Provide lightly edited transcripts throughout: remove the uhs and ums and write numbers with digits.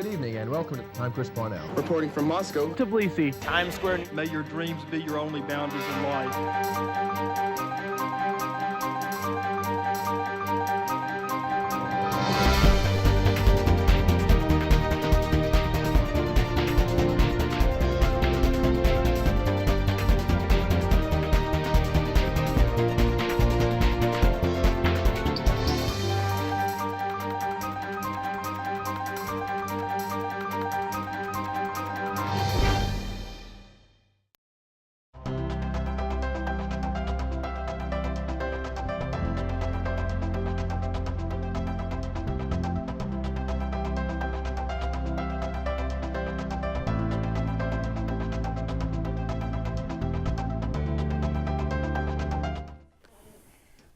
Good evening and welcome. I'm Chris Parnell. Reporting from Moscow. Tbilisi. Times Square. May your dreams be your only boundaries in life.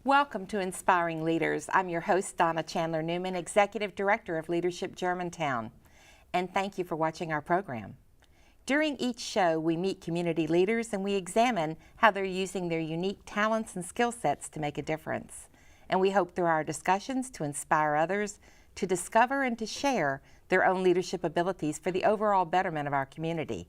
Welcome to Inspiring Leaders. I'm your host, Donna Chandler Newman, Executive Director of Leadership Germantown. And thank you for watching our program. During each show, we meet community leaders and we examine how they're using their unique talents and skill sets to make a difference. And we hope through our discussions to inspire others to discover and to share their own leadership abilities for the overall betterment of our community.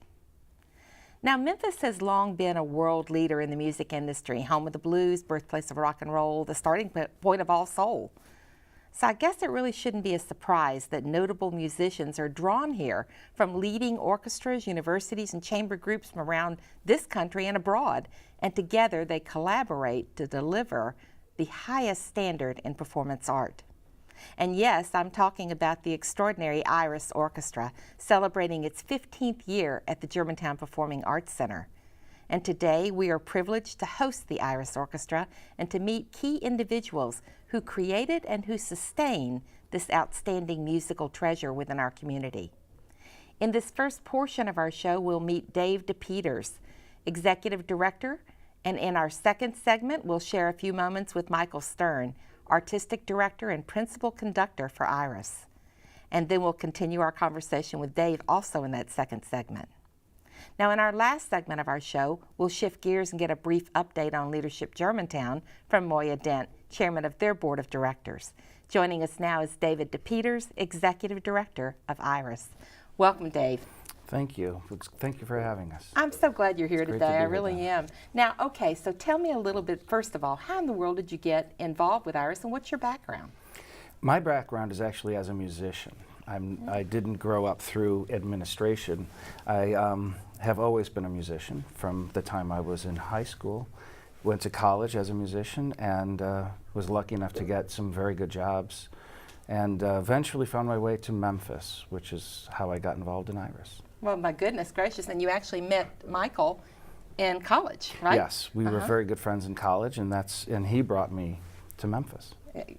Now, Memphis has long been a world leader in the music industry, home of the blues, birthplace of rock and roll, the starting point of all soul. So I guess it really shouldn't be a surprise that notable musicians are drawn here from leading orchestras, universities, and chamber groups from around this country and abroad, and together they collaborate to deliver the highest standard in performance art. And yes, I'm talking about the extraordinary IRIS Orchestra, celebrating its 15th year at the Germantown Performing Arts Center. And today we are privileged to host the IRIS Orchestra and to meet key individuals who created and who sustain this outstanding musical treasure within our community. In this first portion of our show, we'll meet Dave DePeters, Executive Director, and in our second segment, we'll share a few moments with Michael Stern, Artistic Director and Principal Conductor for IRIS. And then we'll continue our conversation with Dave also in that second segment. Now, in our last segment of our show, we'll shift gears and get a brief update on Leadership Germantown from Moya Dent, Chairman of their Board of Directors. Joining us now is David DePeters, Executive Director of IRIS. Welcome, Dave. Thank you. Thank you for having us. I'm so glad you're here today. I really am. Now, okay, so tell me a little bit, first of all, how in the world did you get involved with IRIS and what's your background? My background is actually as a musician. I didn't grow up through administration. I have always been a musician from the time I was in high school. Went to college as a musician and was lucky enough to get some very good jobs and eventually found my way to Memphis, which is how I got involved in IRIS. Well, my goodness gracious, and you actually met Michael in college, right? Yes, we were very good friends in college, and he brought me to Memphis.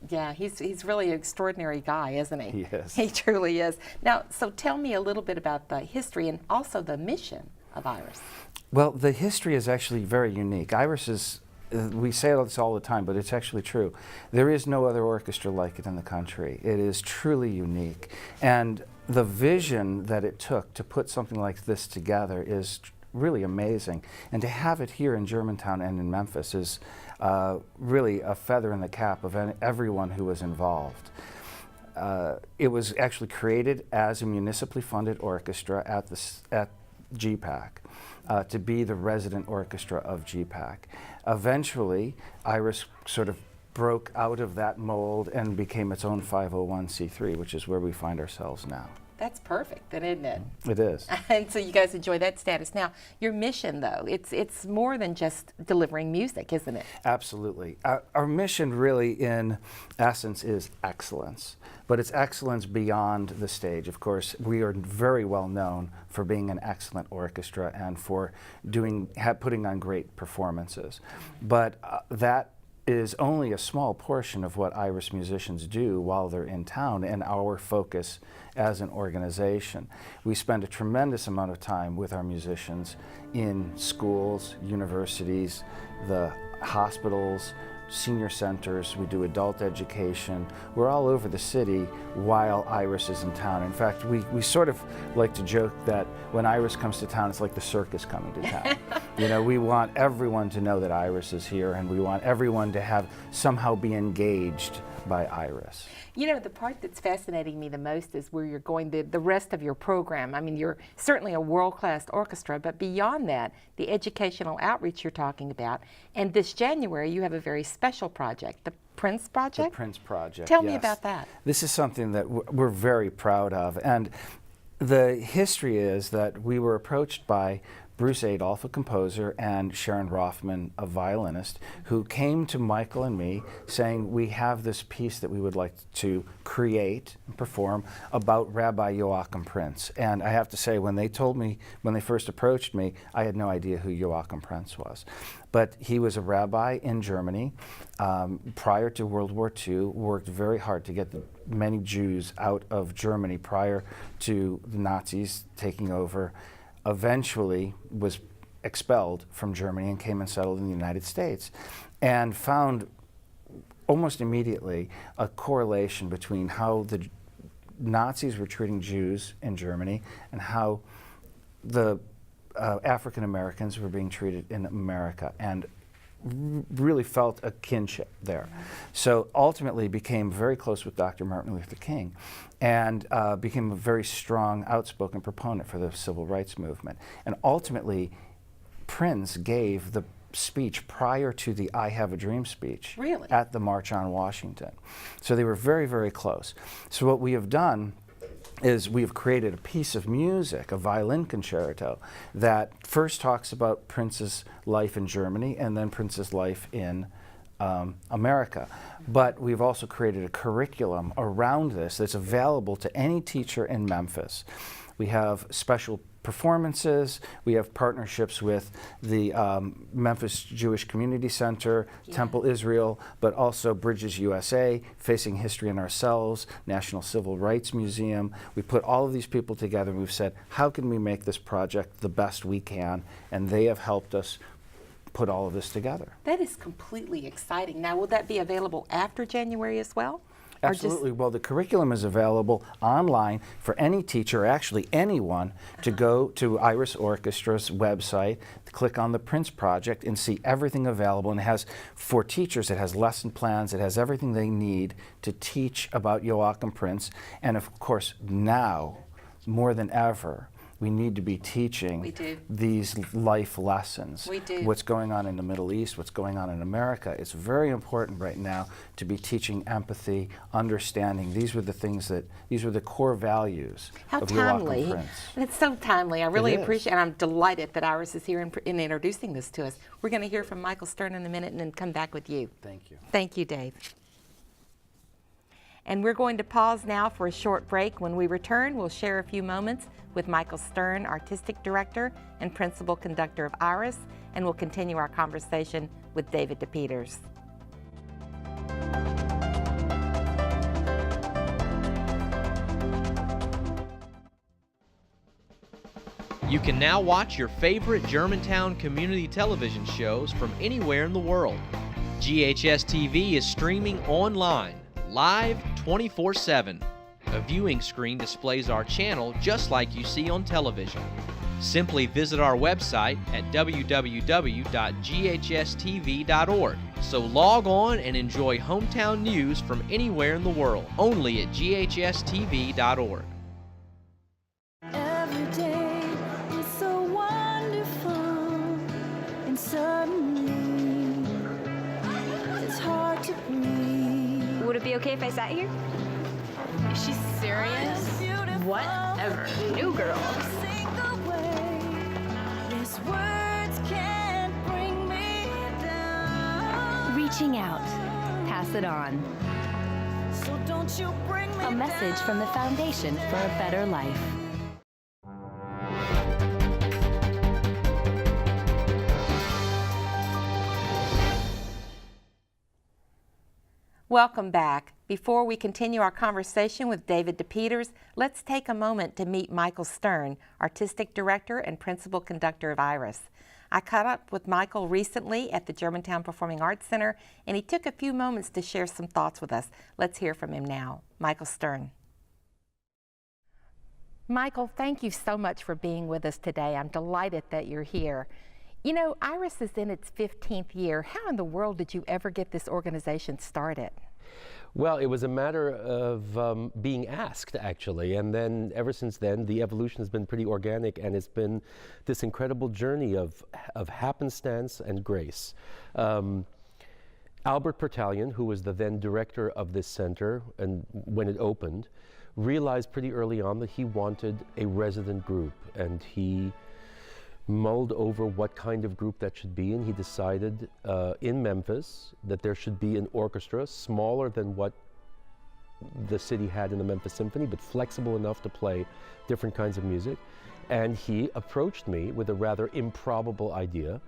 Yeah, he's really an extraordinary guy, isn't he? He is. He truly is. Now, so tell me a little bit about the history and also the mission of IRIS. Well, the history is actually very unique. IRIS is, we say this all the time, but it's actually true. There is no other orchestra like it in the country. It is truly unique. And the vision that it took to put something like this together is really amazing. And to have it here in Germantown and in Memphis is really a feather in the cap of everyone who was involved. It was actually created as a municipally funded orchestra at GPAC to be the resident orchestra of GPAC. Eventually, IRIS sort of broke out of that mold and became its own 501c3, which is where we find ourselves now. That's perfect, then, isn't it? It is. And so you guys enjoy that status. Now, your mission, though, it's more than just delivering music, isn't it? Absolutely. Our mission really, in essence, is excellence. But it's excellence beyond the stage. Of course, we are very well known for being an excellent orchestra and for putting on great performances. But that is only a small portion of what IRIS musicians do while they're in town and our focus as an organization. We spend a tremendous amount of time with our musicians in schools, universities, the hospitals, senior centers. We do adult education. We're all over the city while IRIS is in town. In fact, we sort of like to joke that when IRIS comes to town, it's like the circus coming to town. You know, we want everyone to know that IRIS is here, and we want everyone to have somehow be engaged by IRIS. You know, the part that's fascinating me the most is where you're going, the rest of your program. I mean, you're certainly a world-class orchestra, but beyond that, the educational outreach you're talking about. And this January, you have a very special project, the Prince Project? The Prince Project, Tell me yes. about that. This is something that we're very proud of. And the history is that we were approached by Bruce Adolph, a composer, and Sharon Rothman, a violinist, who came to Michael and me saying, we have this piece that we would like to create and perform about Rabbi Joachim Prince. And I have to say, when they told me, when they first approached me, I had no idea who Joachim Prince was. But he was a rabbi in Germany prior to World War II, worked very hard to get many Jews out of Germany prior to the Nazis taking over. Eventually was expelled from Germany and came and settled in the United States, and found almost immediately a correlation between how the Nazis were treating Jews in Germany and how the African Americans were being treated in America, and really felt a kinship there. So ultimately became very close with Dr. Martin Luther King, and became a very strong, outspoken proponent for the civil rights movement. And ultimately, Prince gave the speech prior to the I Have a Dream speech at the March on Washington. So they were very, very close. So what we have done is we have created a piece of music, a violin concerto, that first talks about Prince's life in Germany and then Prince's life in America. But we've also created a curriculum around this that's available to any teacher in Memphis. We have special performances, we have partnerships with the Memphis Jewish Community Center, Temple Israel, but also Bridges USA, Facing History and Ourselves, National Civil Rights Museum. We put all of these people together and we've said, how can we make this project the best we can? And they have helped us put all of this together. That is completely exciting. Now, will that be available after January as well? Absolutely. Well, the curriculum is available online for any teacher, actually anyone, to go to IRIS Orchestra's website, click on the Prince Project, and see everything available. And it has, for teachers, it has lesson plans, it has everything they need to teach about Joachim Prince. And of course, now, more than ever, we need to be teaching these life lessons. We do. What's going on in the Middle East, what's going on in America. It's very important right now to be teaching empathy, understanding. These were the things that, these were the core values of Joachim Prince. It's so timely. I really appreciate it. And I'm delighted that IRIS is here in introducing this to us. We're going to hear from Michael Stern in a minute and then come back with you. Thank you. Thank you, Dave. And we're going to pause now for a short break. When we return, we'll share a few moments with Michael Stern, Artistic Director and Principal Conductor of IRIS, and we'll continue our conversation with David DePeters. You can now watch your favorite Germantown community television shows from anywhere in the world. GHS-TV is streaming online, live 24/7. A viewing screen displays our channel just like you see on television. Simply visit our website at www.ghstv.org. So log on and enjoy hometown news from anywhere in the world, only at ghstv.org. Every day is so wonderful, and suddenly it's hard to breathe. Would it be okay if I sat here? Is she serious? Whatever. New girl. Sing away. These words can't bring me down. Reaching out. Pass it on. So don't you bring me A message from the Foundation for a Better Life. Welcome back. Before we continue our conversation with David DePeters, let's take a moment to meet Michael Stern, Artistic Director and Principal Conductor of IRIS. I caught up with Michael recently at the Germantown Performing Arts Center, and he took a few moments to share some thoughts with us. Let's hear from him now. Michael Stern. Michael, thank you so much for being with us today. I'm delighted that you're here. You know, IRIS is in its 15th year. How in the world did you ever get this organization started? Well, it was a matter of being asked, actually, and then ever since then, the evolution has been pretty organic, and it's been this incredible journey of happenstance and grace. Albert Pertalion, who was the then director of this center, and when it opened, realized pretty early on that he wanted a resident group, and he mulled over what kind of group that should be, and he decided in Memphis that there should be an orchestra smaller than what the city had in the Memphis Symphony, but flexible enough to play different kinds of music. And he approached me with a rather improbable idea.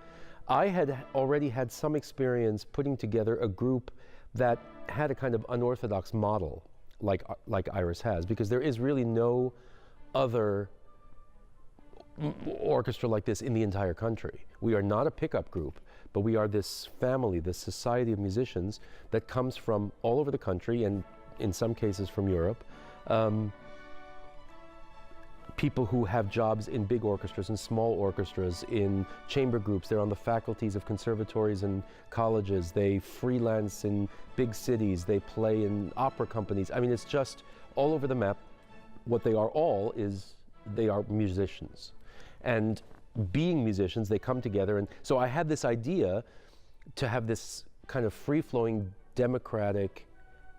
I had already had some experience putting together a group that had a kind of unorthodox model like IRIS has, because there is really no other orchestra like this in the entire country. We are not a pickup group, but we are this family, this society of musicians that comes from all over the country, and in some cases from Europe. People who have jobs in big orchestras and small orchestras, in chamber groups. They're on the faculties of conservatories and colleges. They freelance in big cities. They play in opera companies. I mean, it's just all over the map. What they are all is they are musicians. And being musicians, they come together. And so I had this idea to have this kind of free-flowing, democratic,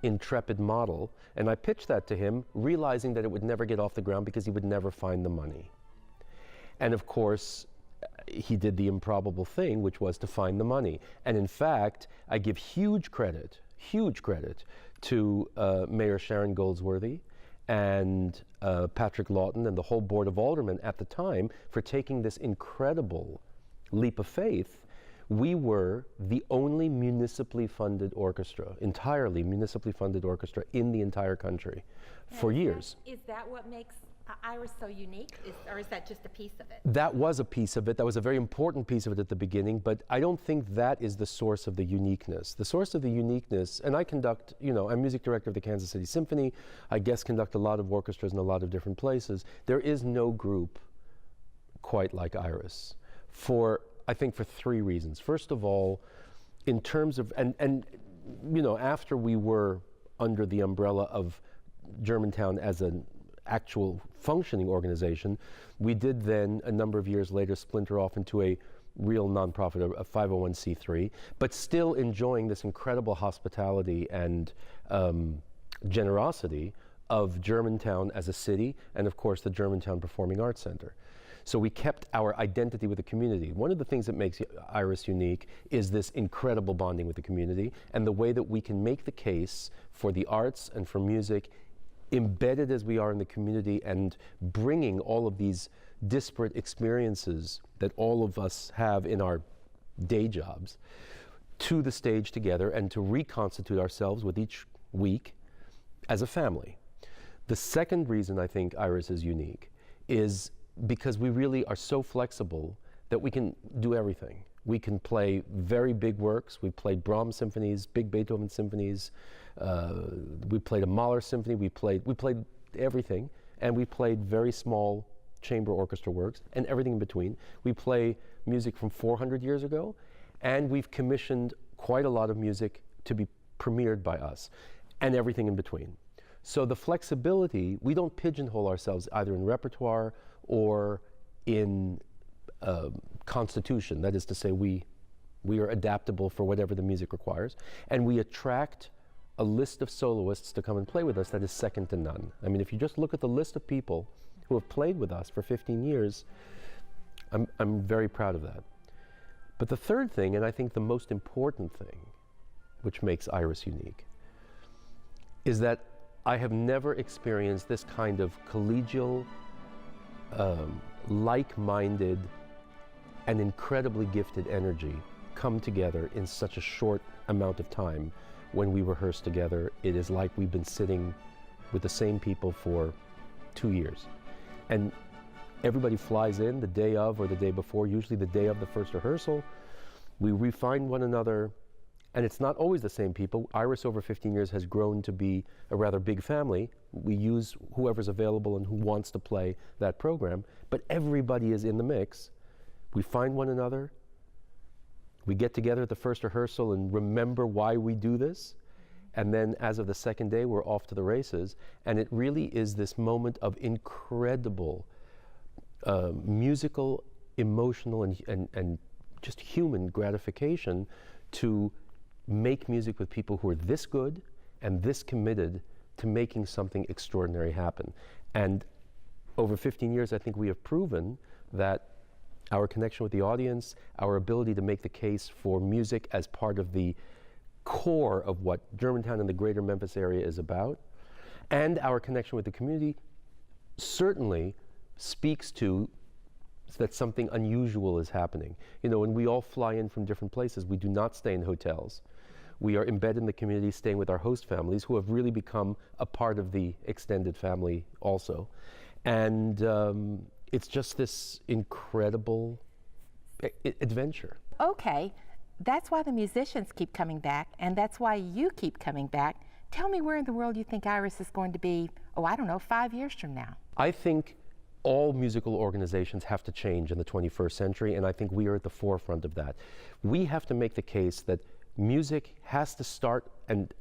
intrepid model, and I pitched that to him, realizing that it would never get off the ground because he would never find the money. And of course, he did the improbable thing, which was to find the money. And in fact, I give huge credit to Mayor Sharon Goldsworthy and Patrick Lawton and the whole board of aldermen at the time for taking this incredible leap of faith. We were the only municipally funded orchestra, entirely municipally funded orchestra in the entire country for years. Is that what makes IRIS so unique, or is that just a piece of it? That was a piece of it. That was a very important piece of it at the beginning, but I don't think that is the source of the uniqueness. The source of the uniqueness, and I conduct, I'm music director of the Kansas City Symphony. I guest conduct a lot of orchestras in a lot of different places. There is no group quite like IRIS I think for three reasons. First of all, in terms of, after we were under the umbrella of Germantown as an actual functioning organization, we did then, a number of years later, splinter off into a real nonprofit, a 501c3, but still enjoying this incredible hospitality and generosity of Germantown as a city, and of course the Germantown Performing Arts Center. So we kept our identity with the community. One of the things that makes IRIS unique is this incredible bonding with the community and the way that we can make the case for the arts and for music embedded as we are in the community and bringing all of these disparate experiences that all of us have in our day jobs to the stage together and to reconstitute ourselves with each week as a family. The second reason I think IRIS is unique is because we really are so flexible that we can do everything. We can play very big works. We played Brahms symphonies, big Beethoven symphonies. We played a Mahler symphony. We played everything, and we played very small chamber orchestra works and everything in between. We play music from 400 years ago, and we've commissioned quite a lot of music to be premiered by us, and everything in between. So the flexibility, we don't pigeonhole ourselves either in repertoire or in constitution. That is to say, we are adaptable for whatever the music requires, and we attract a list of soloists to come and play with us that is second to none. I mean, if you just look at the list of people who have played with us for 15 years, I'm very proud of that. But the third thing, and I think the most important thing, which makes IRIS unique, is that I have never experienced this kind of collegial, like-minded and incredibly gifted energy come together in such a short amount of time. When we rehearse together, it is like we've been sitting with the same people for 2 years. And everybody flies in the day of or the day before, usually the day of the first rehearsal. We refine one another, and it's not always the same people. IRIS over 15 years has grown to be a rather big family. We use whoever's available and who wants to play that program, but everybody is in the mix. We find one another, We get together at the first rehearsal and remember why we do this. And then as of the second day, we're off to the races. And it really is this moment of incredible musical, emotional, and just human gratification to make music with people who are this good and this committed to making something extraordinary happen. And over 15 years, I think we have proven that our connection with the audience, our ability to make the case for music as part of the core of what Germantown and the greater Memphis area is about, and our connection with the community certainly speaks to that something unusual is happening. You know, when we all fly in from different places, we do not stay in hotels. We are embedded in the community, staying with our host families, who have really become a part of the extended family also. And it's just this incredible adventure. Okay, that's why the musicians keep coming back, and that's why you keep coming back. Tell me where in the world you think IRIS is going to be, oh, I don't know, 5 years from now. I think all musical organizations have to change in the 21st century, and I think we are at the forefront of that. We have to make the case that music has to start, and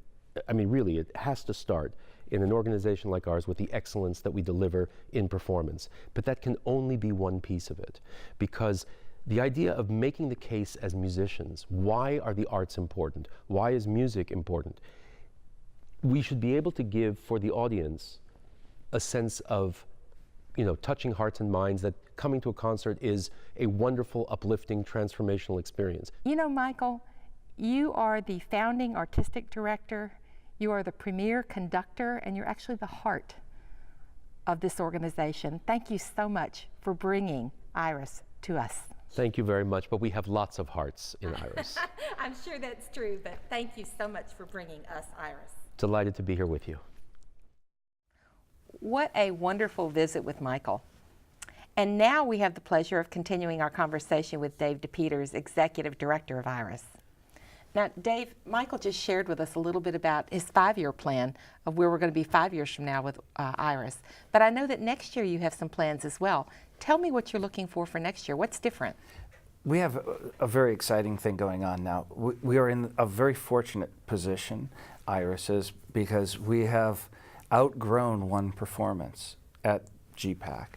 I mean really it has to start in an organization like ours with the excellence that we deliver in performance. But that can only be one piece of it, because the idea of making the case as musicians, why are the arts important? Why is music important? We should be able to give for the audience a sense of, you know, touching hearts and minds, that coming to a concert is a wonderful, uplifting, transformational experience. You know, Michael, you are the founding artistic director, you are the premier conductor, and you're actually the heart of this organization. Thank you so much for bringing IRIS to us. Thank you very much, but we have lots of hearts in IRIS. I'm sure that's true, but thank you so much for bringing us IRIS. Delighted to be here with you. What a wonderful visit with Michael. And now we have the pleasure of continuing our conversation with Dave DePeters, Executive Director of IRIS. Now, Dave, Michael just shared with us a little bit about his 5-year plan of where we're going to be 5 years from now with IRIS. But I know that next year you have some plans as well. Tell me what you're looking for next year. What's different? We have a very exciting thing going on now. We are in a very fortunate position, IRIS is, because we have outgrown one performance at GPAC.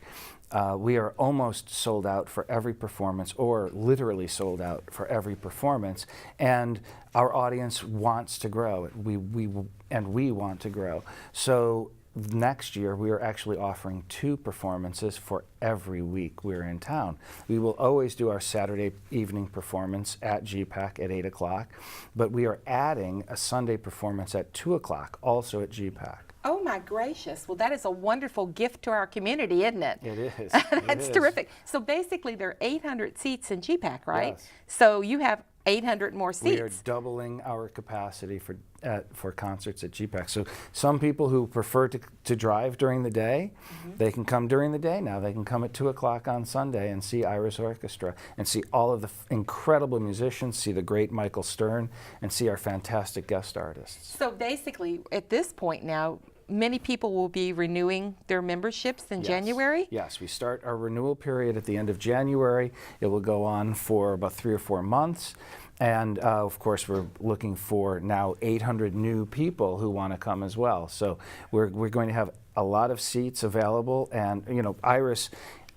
We are almost sold out for every performance, or literally sold out for every performance, and our audience wants to grow. We want to grow. So next year we are actually offering 2 performances for every week we're in town. We will always do our Saturday evening performance at GPAC at 8 o'clock, but we are adding a Sunday performance at 2 o'clock, also at GPAC. Oh my gracious, well that is a wonderful gift to our community, isn't it? It is. That's terrific. So basically there are 800 seats in GPAC, right? Yes. So you have 800 more seats. We are doubling our capacity for concerts at GPAC. So some people who prefer to drive during the day, they can come during the day now. They can come at 2 o'clock on Sunday and see IRIS Orchestra and see all of the incredible musicians, see the great Michael Stern, and see our fantastic guest artists. So basically, at this point now, many people will be renewing their memberships in January? Yes, we start our renewal period at the end of January. It will go on for about 3 or 4 months. And of course, we're looking for now 800 new people who want to come as well. So we're going to have a lot of seats available. And you know, IRIS,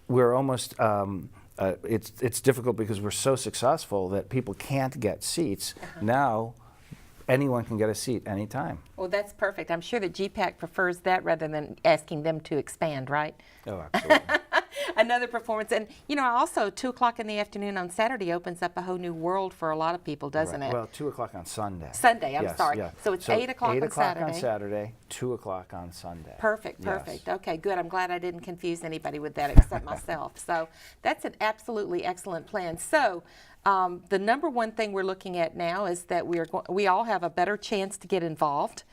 we're almost, it's difficult because we're so successful that people can't get seats. Now, anyone can get a seat anytime. Well, that's perfect. I'm sure that GPAC prefers that rather than asking them to expand, right? Oh, absolutely. Another performance. And, you know, also 2 o'clock in the afternoon on Saturday opens up a whole new world for a lot of people, doesn't it? Well, 2 o'clock on Sunday. Sunday, I'm Yes, sorry. yeah. So it's 8 o'clock on Saturday. 8 o'clock on Saturday, 2 o'clock on Sunday. Perfect, Yes. perfect. Okay, good. I'm glad I didn't confuse anybody with that except myself. So that's an absolutely excellent plan. So the number one thing we're looking at now is that we all have a better chance to get involved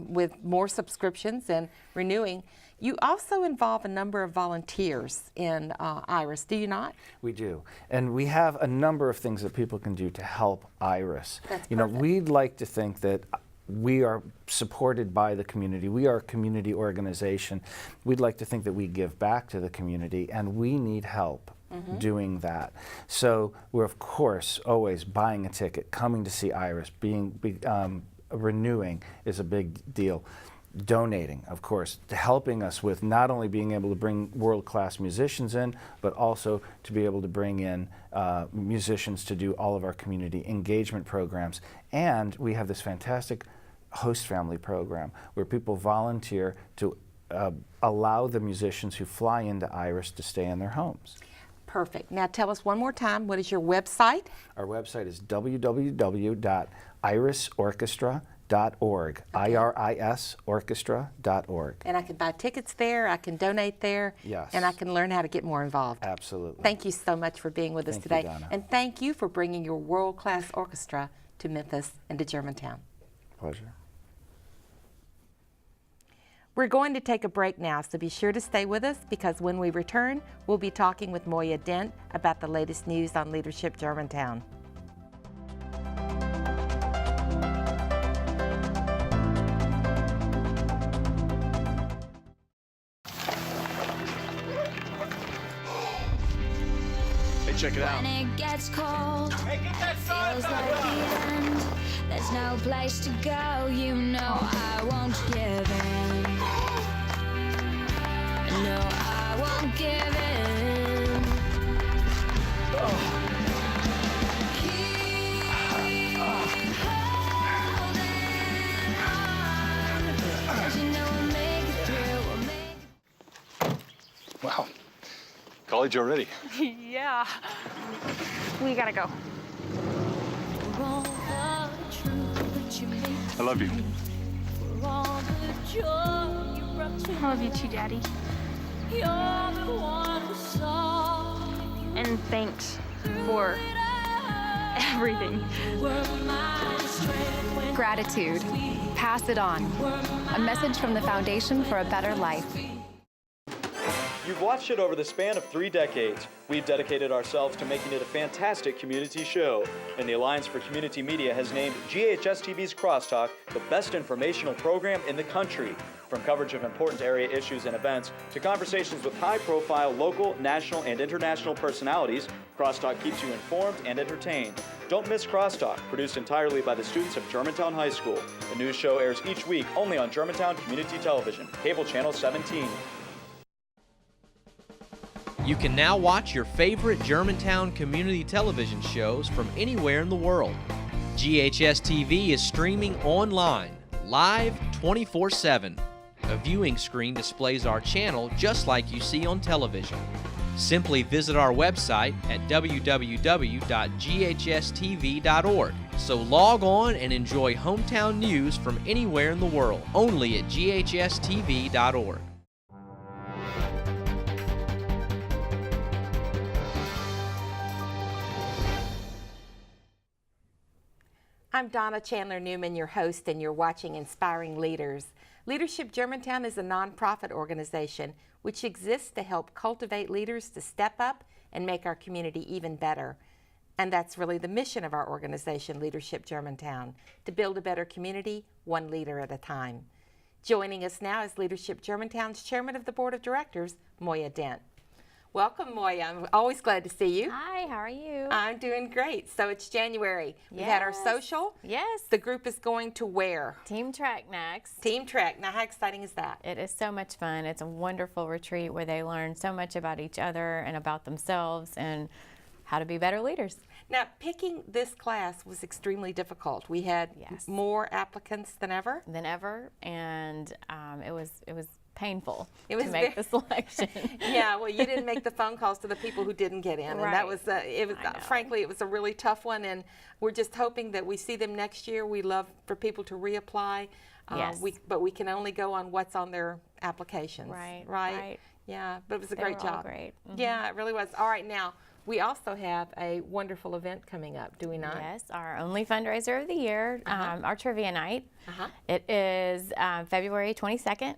with more subscriptions and renewing. You also involve a number of volunteers in IRIS, do you not? We do. And we have a number of things that people can do to help IRIS. That's you know, perfect. we'd like to think that we are supported by the community. We are a community organization. We'd like to think that we give back to the community, and we need help. doing that. So we're, of course, always buying a ticket, coming to see IRIS, renewing is a big deal. Donating, of course, helping us with not only being able to bring world-class musicians in, but also to be able to bring in musicians to do all of our community engagement programs. And we have this fantastic host family program where people volunteer to allow the musicians who fly into IRIS to stay in their homes. Perfect. Now tell us one more time, what is your website? Our website is www.irisorchestra.org. IRIS Orchestra.org. And I can buy tickets there, I can donate there, Yes. and I can learn how to get more involved. Absolutely. Thank you so much for being with us Thank you, today. Donna. And thank you for bringing your world-class orchestra to Memphis and to Germantown. Pleasure. We're going to take a break now, so be sure to stay with us because when we return, we'll be talking with Moya Dent about the latest news on Leadership Germantown. Check it out. When it gets cold, feels like the end. There's no place to go, you know I won't give in. No, I won't give in. Keep holding on, 'cause you know we'll make it through, we'll make it. Wow. College already. Yeah. We gotta go. For all the truth that you made, I love you. for all the joy you brought to I love you too, Daddy. You're the one who saw And thanks for everything. Gratitude. Pass it on. A message from the Foundation for a Better Life. You've watched it over the span of 3 decades. We've dedicated ourselves to making it a fantastic community show. And the Alliance for Community Media has named GHS-TV's Crosstalk the best informational program in the country. From coverage of important area issues and events to conversations with high-profile local, national, and international personalities, Crosstalk keeps you informed and entertained. Don't miss Crosstalk, produced entirely by the students of Germantown High School. The news show airs each week only on Germantown Community Television, cable channel 17. You can now watch your favorite Germantown community television shows from anywhere in the world. GHS-TV is streaming online, live 24/7. A viewing screen displays our channel just like you see on television. Simply visit our website at www.ghstv.org. So log on and enjoy hometown news from anywhere in the world, only at ghstv.org. I'm Donna Chandler Newman, your host, and you're watching Inspiring Leaders. Leadership Germantown is a nonprofit organization which exists to help cultivate leaders to step up and make our community even better. And that's really the mission of our organization, Leadership Germantown, to build a better community, one leader at a time. Joining us now is Leadership Germantown's Chairman of the Board of Directors, Moya Dent. Welcome, Moya. I'm always glad to see you. Hi, how are you? I'm doing great. So it's January. We've had our social. Yes. The group is going to where? Team Track next. Team Track. Now, how exciting is that? It is so much fun. It's a wonderful retreat where they learn so much about each other and about themselves and how to be better leaders. Now, picking this class was extremely difficult. We had more applicants than ever. And it was painful to make the selection. Yeah, well, you didn't make the phone calls to the people who didn't get in, and that was frankly, it was a really tough one. And we're just hoping that we see them next year. We love for people to reapply. Yes. But we can only go on what's on their applications. Right. Yeah, but it was a great job. Great. Mm-hmm. Yeah, it really was. All right, now we also have a wonderful event coming up, do we not? Yes, our only fundraiser of the year, our trivia night. It is February 22nd.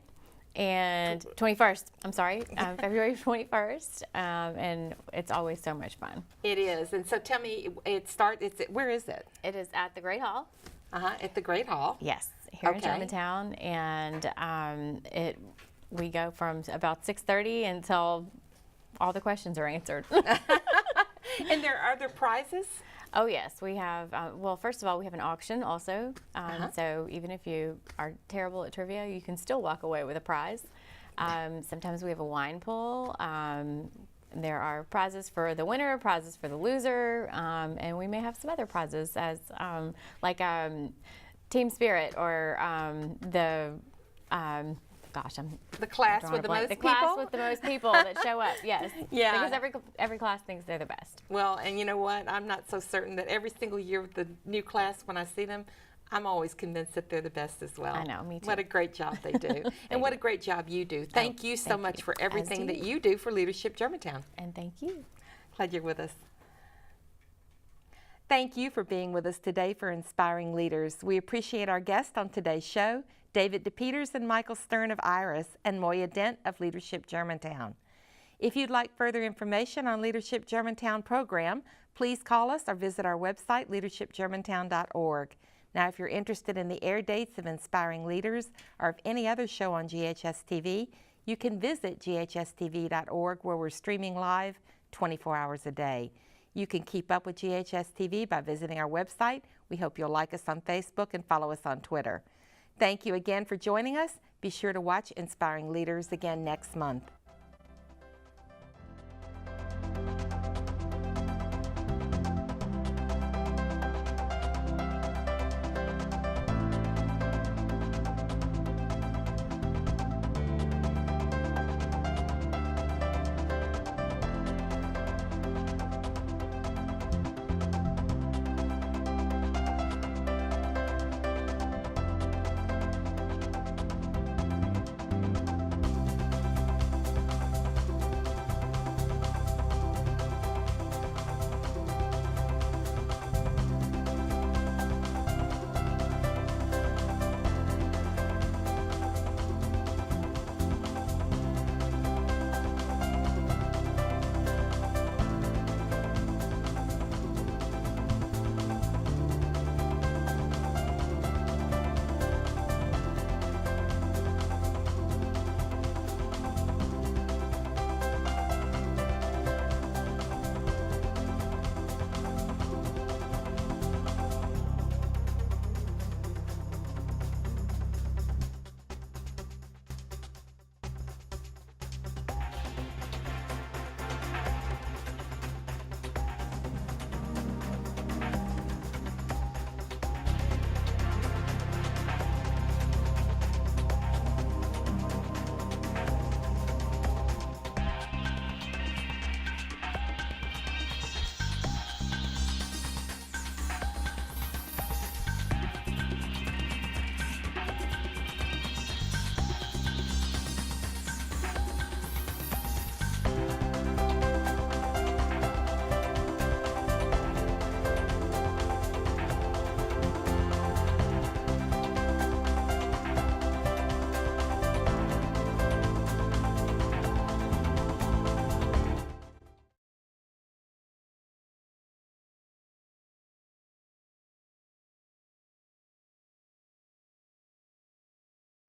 And 21st, I'm sorry, February 21st, and it's always so much fun. It is, and so tell me, where is it? It is at the Great Hall. At the Great Hall? Yes, here in Germantown, and we go from about 6:30 until all the questions are answered. And are there prizes? Oh yes, we have, well, first of all, we have an auction also. So even if you are terrible at trivia, you can still walk away with a prize. Sometimes we have a wine pull. There are prizes for the winner, prizes for the loser, and we may have some other prizes as like Team Spirit or the class with the most people. The class with the most people that show up. Yes. Yeah. Because every class thinks they're the best. Well, and you know what? I'm not so certain that every single year with the new class, when I see them, I'm always convinced that they're the best as well. I know, me too. What a great job they do. And what a great job you do. Thank you so much for everything that you do for Leadership Germantown. And thank you. Glad you're with us. Thank you for being with us today for Inspiring Leaders. We appreciate our guests on today's show, David DePeters and Michael Stern of IRIS, and Moya Dent of Leadership Germantown. If you'd like further information on Leadership Germantown program, please call us or visit our website, leadershipgermantown.org. Now, if you're interested in the air dates of Inspiring Leaders or of any other show on GHS-TV, you can visit GHS-TV.org, where we're streaming live 24 hours a day. You can keep up with GHS-TV by visiting our website. We hope you'll like us on Facebook and follow us on Twitter. Thank you again for joining us. Be sure to watch Inspiring Leaders again next month.